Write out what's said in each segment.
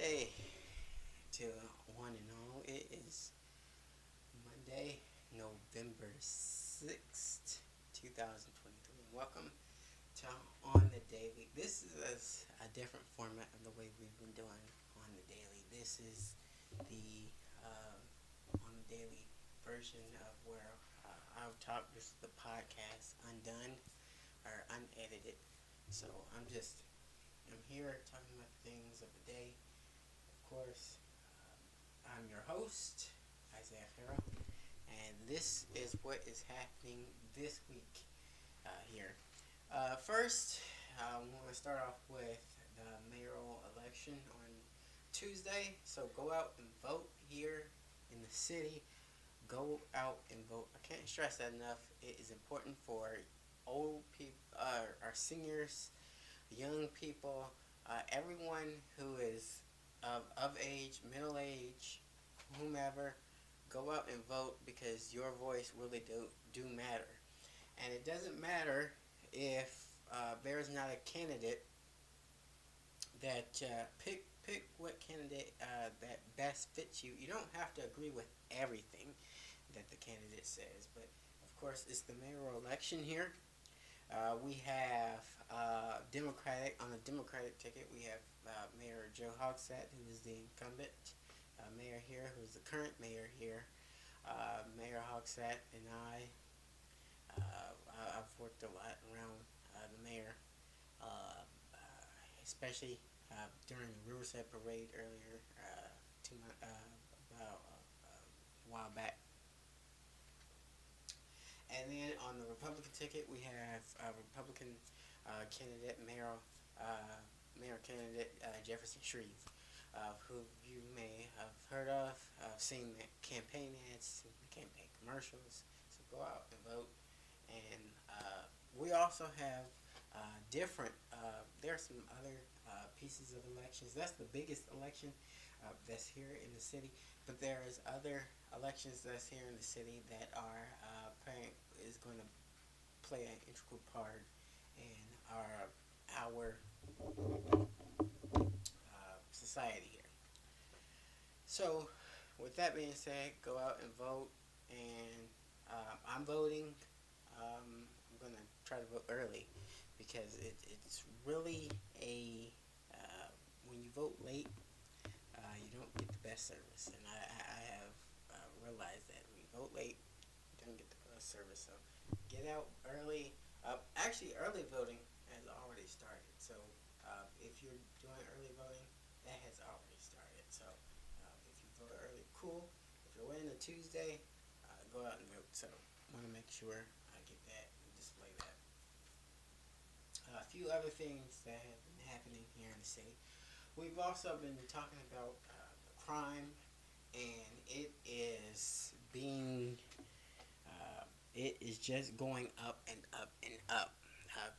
day to one and all. It is Monday, November 6th, 2023. Welcome to On the Daily. This is a different format of the way we've been doing On the Daily. This is the On the Daily version of where I'll talk. This is the podcast undone or unedited. So I'm here talking about things of the day. Of course, I'm your host, Isaiah Farrell, and this is what is happening this week here. First, I want to start off with the mayoral election on Tuesday. So go out and vote here in the city. Go out and vote. I can't stress that enough. It is important for old people, our seniors, young people, everyone who is of age, middle age, whomever. Go out and vote because your voice really do matter. And it doesn't matter if there's not a candidate that pick what candidate that best fits you. You don't have to agree with everything that the candidate says, but of course it's the mayoral election here. We have on the Democratic ticket. We have Mayor Joe Hogsett, who is the incumbent mayor here, who is the current mayor here. Mayor Hogsett and I've worked a lot around the mayor, especially during the Riverside Parade earlier, about a while back. And then on the Republican ticket, we have Republican candidate, mayor candidate Jefferson Shreve, who you may have heard of, seen the campaign ads, seen the campaign commercials. So go out and vote. And we also have different. There are some other pieces of elections. That's the biggest election that's here in the city. But there is other elections that's here in the city that are is going to play an integral part in our society here. So, with that being said, go out and vote. And I'm voting. I'm gonna try to vote early because it's really a when you vote late, you don't get the best service, and I have realized that when you vote late, you don't get the best service. So get out early. Actually, early voting has already started. So if you're doing early voting, that has already started. So if you vote early, cool. If you're waiting a Tuesday, go out and vote. So I want to make sure I get that and display that. A few other things that have been happening here in the city. We've also been talking about crime, and it is just going up and up and up.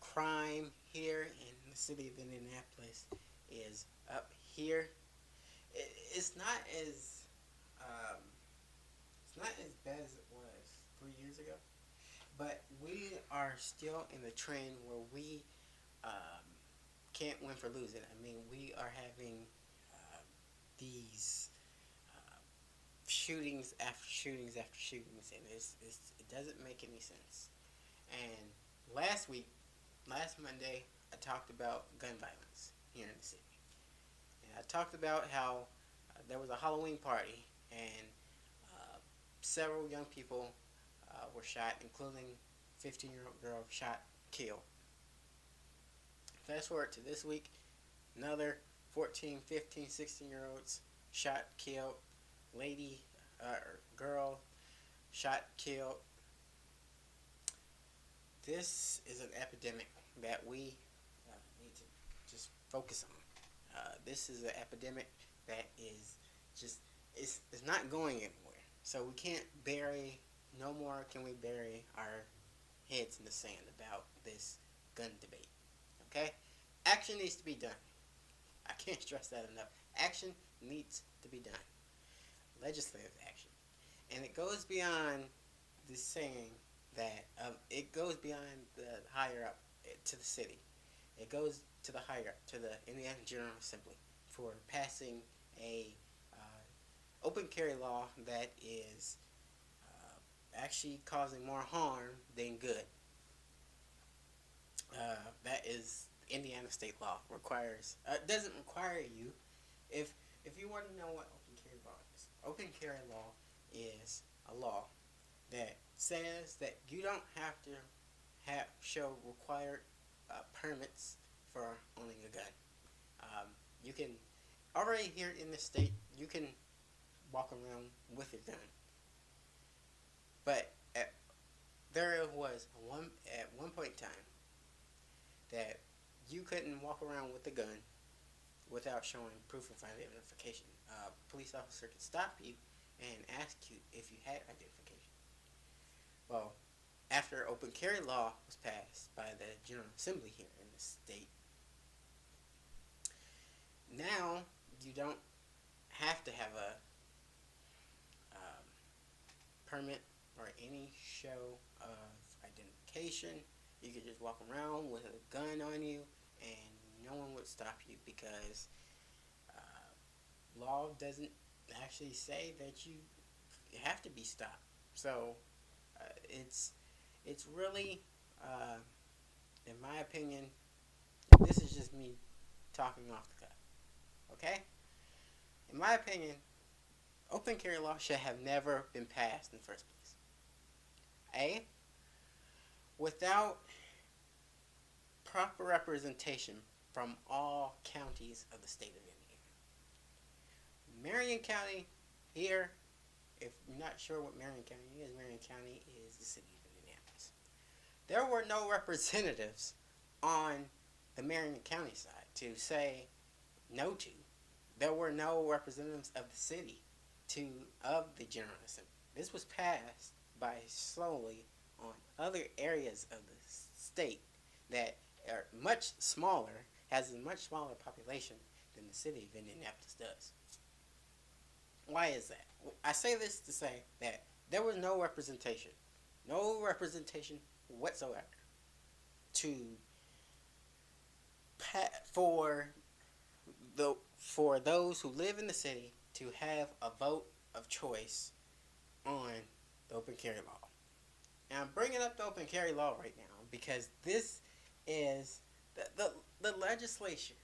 Crime here in the city of Indianapolis is up here. It's not as um, it's not as bad as it was 3 years ago, but we are still in the trend where we um, can't win for losing. I mean, we are having these shootings after shootings after shootings, and it doesn't make any sense. And last Monday, I talked about gun violence here in the city, and I talked about how there was a Halloween party, and several young people were shot, including 15-year-old girl shot, killed. Fast forward to this week, another 14, 15, 16 year olds shot, killed, lady, girl shot, killed. This is an epidemic that we need to just focus on. This is an epidemic that is just it's not going anywhere. So we can't bury no more. Can we bury our heads in the sand about this gun debate? Okay, action needs to be done. I can't stress that enough. Action needs to be done. Legislative action, and it goes beyond the saying that it goes beyond the higher up to the city. It goes to the higher up to the Indiana General Assembly. for passing a open carry law that is actually causing more harm than good. That is Indiana state law requires doesn't require you if you want to know what open carry law is. Open carry law is a law that says that you don't have to show required permits for owning a gun. You can already here in the state you can walk around with a gun, but there was at one point in time that you couldn't walk around with a gun without showing proof of identification. A police officer could stop you and ask you if you had identification. Well, after open carry law was passed by the General Assembly here in the state, now you don't have to have a permit or any show of identification. You could just walk around with a gun on you and no one would stop you because law doesn't actually say that you have to be stopped. So it's really, in my opinion, this is just me talking off the cuff. Okay? In my opinion, open carry law should have never been passed in the first place. Without proper representation from all counties of the state of Indiana. Marion County here, if you're not sure what Marion County is the city of Indianapolis. There were no representatives on the Marion County side to say no to. There were no representatives of the city of the General Assembly. This was passed by solely on other areas of the state that are much smaller, has a much smaller population than the city of Indianapolis does. Why is that? I say this to say that there was no representation whatsoever for those who live in the city to have a vote of choice on the open carry law. Now I'm bringing up the open carry law right now because this is the legislature.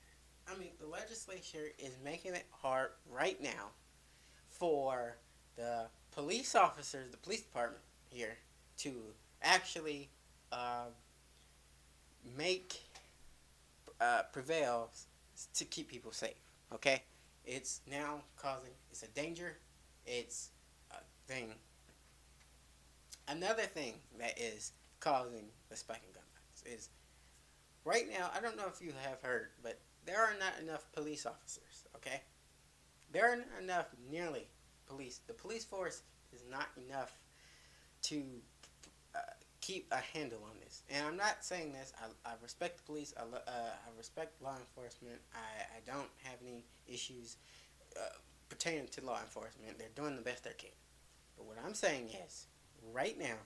The legislature is making it hard right now for the police officers, the police department here, to actually make prevail to keep people safe. Okay, it's now it's a danger. It's a thing. Another thing that is causing the spike in gun violence is right now. I don't know if you have heard, but there are not enough police officers. Okay, there are not enough nearly police. The police force is not enough to keep a handle on this. And I'm not saying this. I respect the police. I respect law enforcement. I don't have any issues pertaining to law enforcement. They're doing the best they can. But what I'm saying is, right now,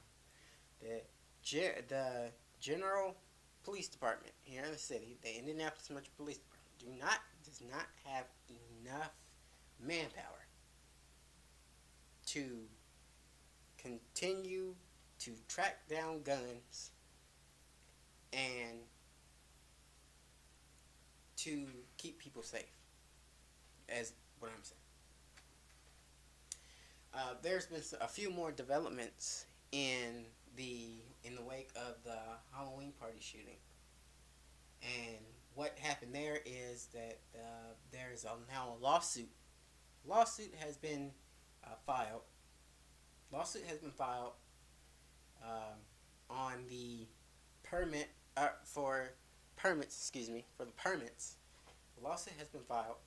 the General Police Department here in the city, the Indianapolis Metro Police Department, does not have enough manpower to continue to track down guns and to keep people safe, as what I'm saying. There's been a few more developments in the wake of the Halloween party shooting, and what happened there is that there is now a lawsuit. Lawsuit has been filed. Lawsuit has been filed on the permit for permits. Excuse me, for the permits. The lawsuit has been filed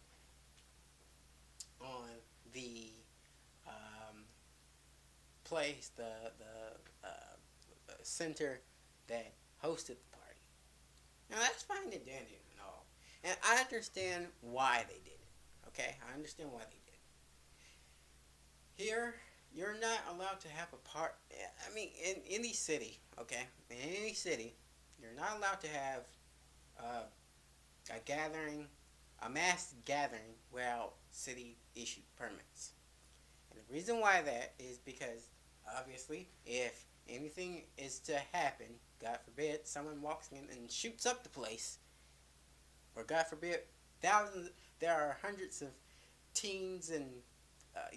on the place, the center that hosted the party. Now that's fine and dandy and all, and I understand why they did it. Okay, I understand why they did it. Here, you're not allowed to have a part. In any city, okay, in any city, you're not allowed to have a gathering a mass gathering without city issued permits. And the reason why that is because obviously if anything is to happen, God forbid, someone walks in and shoots up the place, or God forbid, thousands, there are hundreds of teens and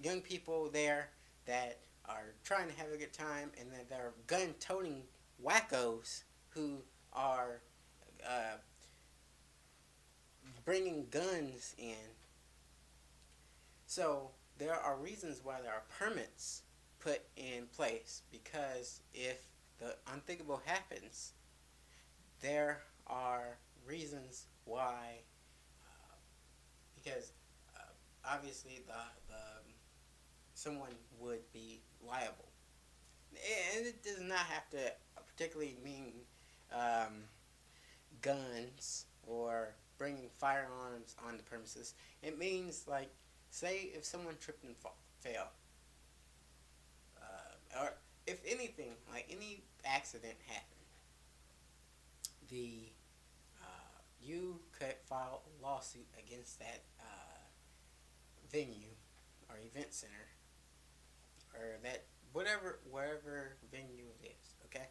young people there that are trying to have a good time, and then there are gun-toting wackos who are uh, bringing guns in. So there are reasons why there are permits put in place, because if the unthinkable happens, there are reasons why. Because obviously the someone would be liable, and it does not have to particularly mean um, guns or bringing firearms on the premises. It means, like, say if someone tripped and fell, or if anything, like any accident happened, the you could file a lawsuit against that venue or event center, or that wherever venue it is. Okay,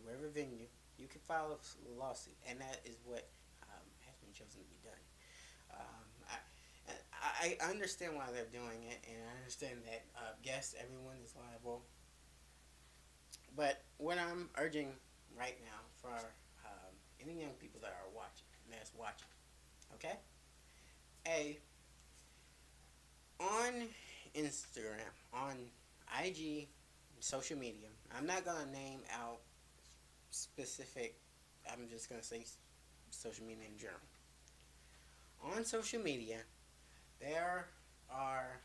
wherever venue, you can file a lawsuit, and that is what has been chosen to be done. Um, I understand why they're doing it, and I understand that yes, everyone is liable. But what I'm urging right now for any young people that are watching, okay, a on Instagram, on IG, social media. I'm not gonna name out specific. I'm just gonna say social media in general. On social media, there are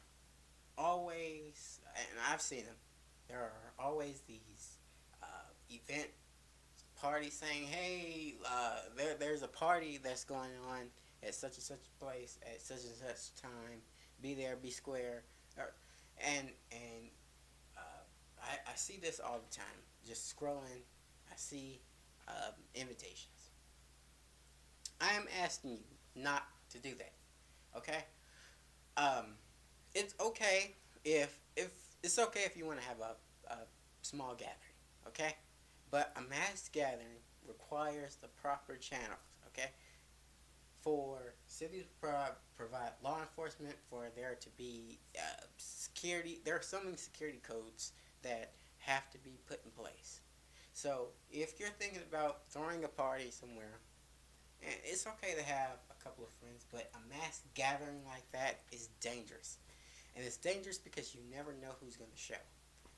always, and I've seen them. There are always these event parties saying, "Hey, there's a party that's going on at such and such place at such and such time. Be there, be square." And I see this all the time. Just scrolling, I see invitations. I am asking you not to do that. Okay? Um, it's okay if it's okay if you want to have a small gathering. Okay? But a mass gathering requires the proper channels. Okay? For cities to provide law enforcement, for there to be security, there are so many security codes that have to be put in place. So if you're thinking about throwing a party somewhere, and it's okay to have a couple of friends, but a mass gathering like that is dangerous. And it's dangerous because you never know who's going to show.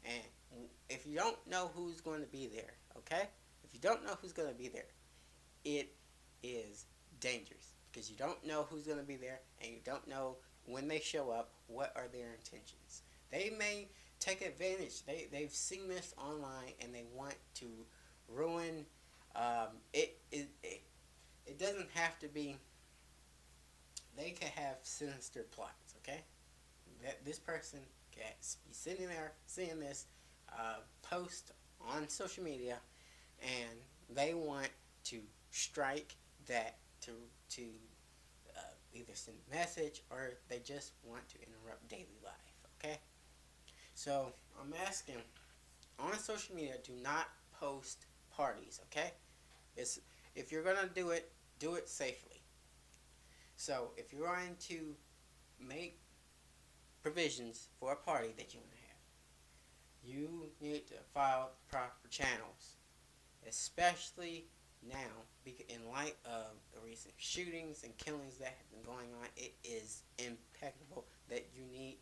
And if you don't know who's going to be there, okay? If you don't know who's going to be there, it is dangerous because you don't know who's going to be there, and you don't know when they show up what are their intentions. They may take advantage. They've seen this online and they want to ruin it doesn't have to be. They can have sinister plots. Okay, that this person can be sitting there seeing this post on social media, and they want to strike that to either send a message, or they just want to interrupt daily life. Okay, so I'm asking, on social media, do not post parties. Okay, it's if you're gonna do it safely. So if you're going to make provisions for a party that you want to have, you need to file proper channels, especially now, in light of the recent shootings and killings that have been going on. It is impeccable that you need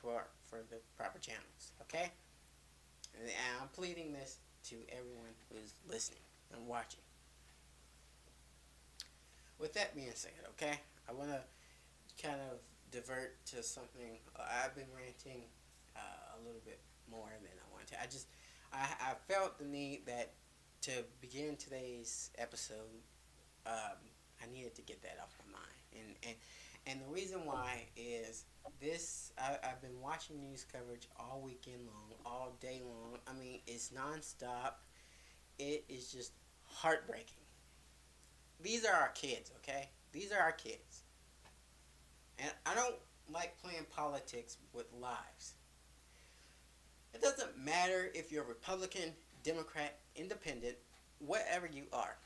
for the proper channels. Okay, and I'm pleading this to everyone who's listening and watching. With that being said, okay, I want to kind of divert to something. I've been ranting a little bit more than I wanted to. I felt the need that to begin today's episode, I needed to get that off my mind. And the reason why is this: I've been watching news coverage all weekend long, all day long. I mean, it's nonstop. It is just heartbreaking. These are our kids, okay? These are our kids. like playing politics with lives. It doesn't matter if you're Republican, Democrat, Independent, whatever you are.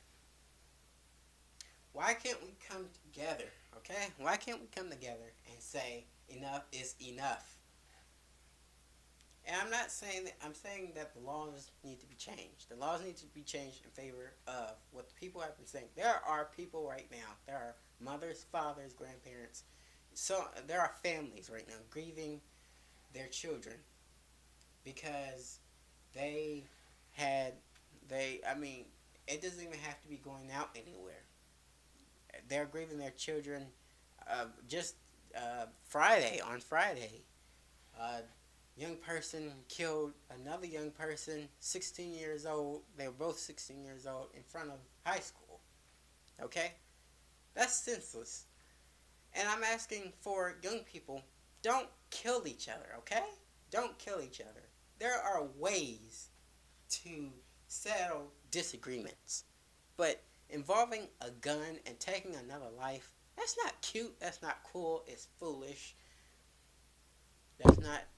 Why can't we come together, okay? Why can't we come together and say enough is enough? And I'm not saying that, I'm saying that the laws need to be changed. The laws need to be changed in favor of what the people have been saying. There are people right now, there are mothers, fathers, grandparents, so there are families right now grieving their children because they had, I mean, it doesn't even have to be going out anywhere. They're grieving their children just on Friday. A young person killed another young person, 16 years old. They were both 16 years old in front of high school. Okay? That's senseless. And I'm asking for young people, don't kill each other, okay? Don't kill each other. There are ways to settle disagreements. But involving a gun and taking another life, that's not cute, that's not cool, it's foolish. That's not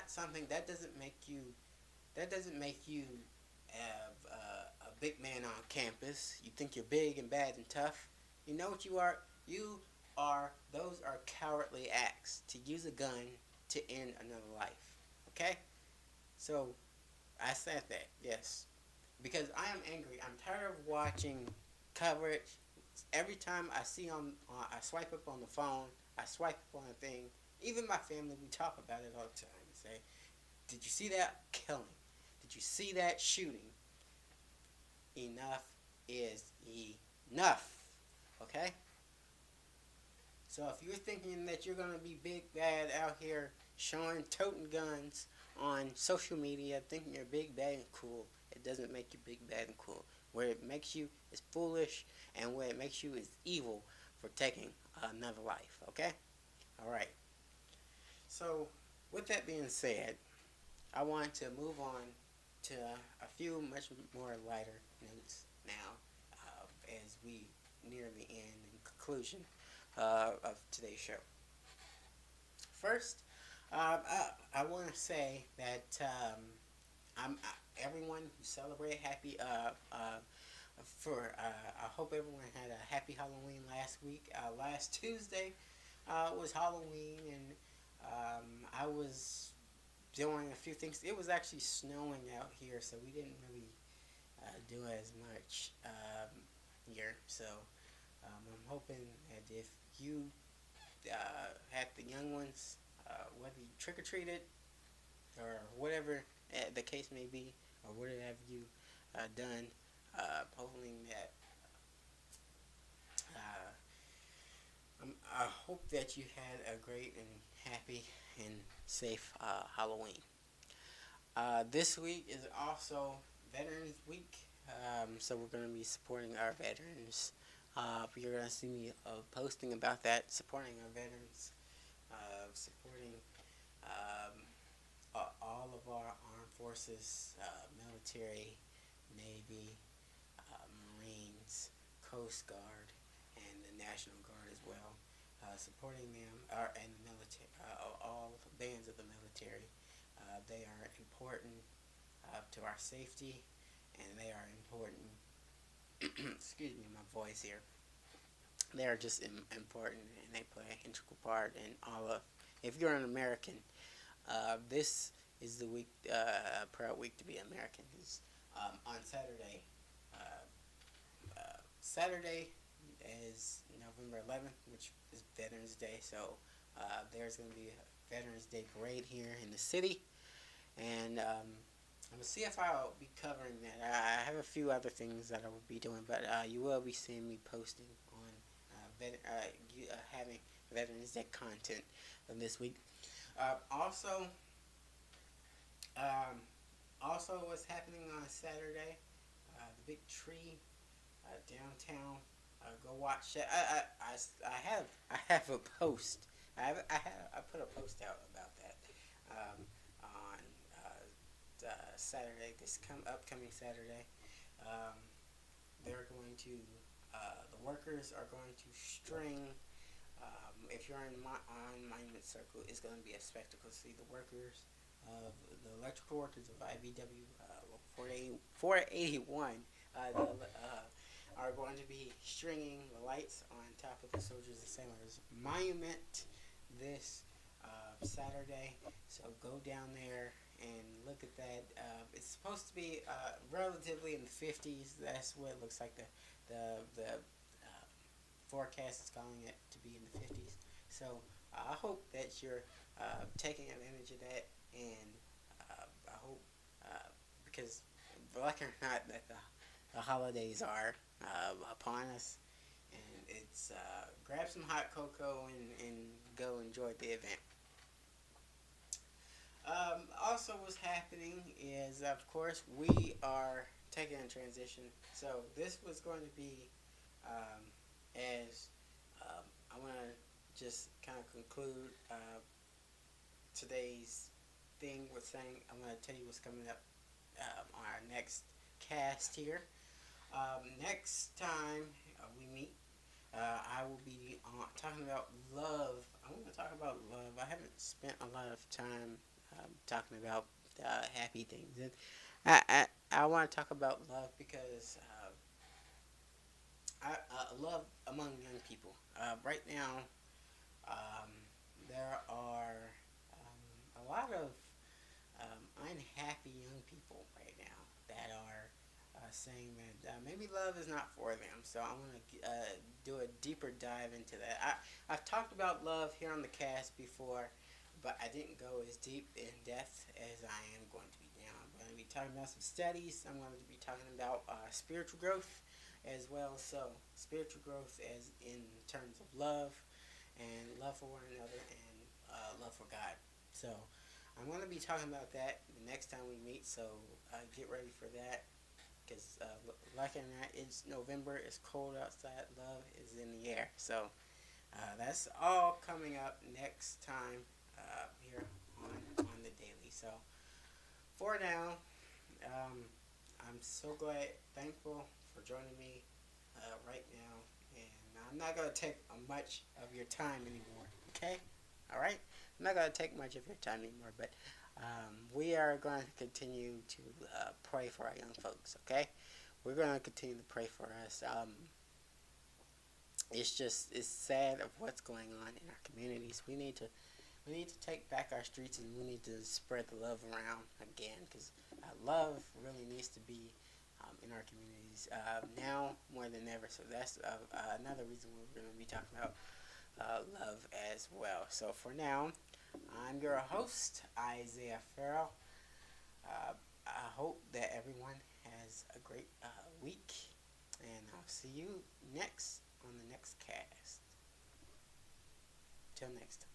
something that doesn't make you a big man on campus. You think you're big and bad and tough. You know what you are? Those are cowardly acts to use a gun to end another life. Okay? So, I said that, yes. Because I am angry. I'm tired of watching coverage. Every time I see I swipe up on the phone, I swipe up on a thing. Even my family, we talk about it all the time and say, did you see that killing? Did you see that shooting? Enough is enough. Okay? So if you're thinking that you're going to be big bad out here toting guns on social media, thinking you're big bad and cool, it doesn't make you big bad and cool. Where it makes you is foolish, and where it makes you is evil for taking another life. Okay? All right. So with that being said, I want to move on to a few much more lighter notes now, as we near the end and conclusion of today's show. First, I want to say that everyone who celebrated happy I hope everyone had a happy Halloween last week. Last Tuesday was Halloween, and I was doing a few things. It was actually snowing out here, so we didn't really do as much here. So I'm hoping that if you had the young ones, whether you trick or treated or whatever the case may be, or whatever have you done, hoping that I hope that you had a great and happy and safe Halloween. This week is also Veterans Week, so we're going to be supporting our veterans. You're going to see me posting about that, supporting our veterans, supporting all of our armed forces, military, Navy, Marines, Coast Guard, and the National Guard as well. Supporting them, and the military, all bands of the military. They are important to our safety, and they are important. Excuse me, my voice here. They are just important, and they play an integral part in all of. If you're an American, this is the week, proud week to be American. Is on Saturday. Saturday is November 11th, which is Veterans Day. So there's going to be a Veterans Day parade here in the city, and I'm gonna see if I'll be covering that. I have a few other things that I will be doing, but you will be seeing me posting on having Veterans Day content this week. Also, what's happening on Saturday? The big tree downtown. Go watch that. I have a post. I put a post out about that on Saturday. This upcoming Saturday. They're going to the workers are going to string If you're on Monument Circle, it's going to be a spectacle to see the workers of the electrical workers of IBW 481 are going to be stringing the lights on top of the Soldiers and Sailors Monument this Saturday. So go down there and look at that. It's supposed to be relatively in the 50s. That's what it looks like. The forecast is calling it to be in the 50s. So I hope that you're taking advantage of that, and I hope because like or not that the holidays are upon us, and it's grab some hot cocoa and go enjoy the event. Also, what's happening is, of course, we are taking a transition. So this was going to be as I want to just kind of conclude today's thing with saying I'm going to tell you what's coming up on our next cast here. Next time we meet, I will be talking about love. I want to talk about love. I haven't spent a lot of time talking about happy things, and I want to talk about love because love among young people. Right now, um, there are a lot of unhappy young people right now that are saying that maybe love is not for them. So I want to do a deeper dive into that. I've talked about love here on the cast before, but I didn't go as deep in depth as I am going to be now. I'm going to be talking about some studies. I'm going to be talking about spiritual growth as well. So spiritual growth as in terms of love and love for one another and love for God. So I'm going to be talking about that the next time we meet. So get ready for that because like it or not, it's November. It's cold outside. Love is in the air. So that's all coming up next time here on the daily. So for now, um, I'm so thankful for joining me right now, and I'm not gonna take much of your time anymore. Okay, all right. I'm not gonna take much of your time anymore, but we are going to continue to pray for our young folks. Okay, we're going to continue to pray for us. It's sad of what's going on in our communities. We need to take back our streets and we need to spread the love around again because love really needs to be in our communities now more than ever. So that's another reason we're going to be talking about love as well. So for now, I'm your host, Isaiah Farrell. I hope that everyone has a great week, and I'll see you next on the next cast. Till next time.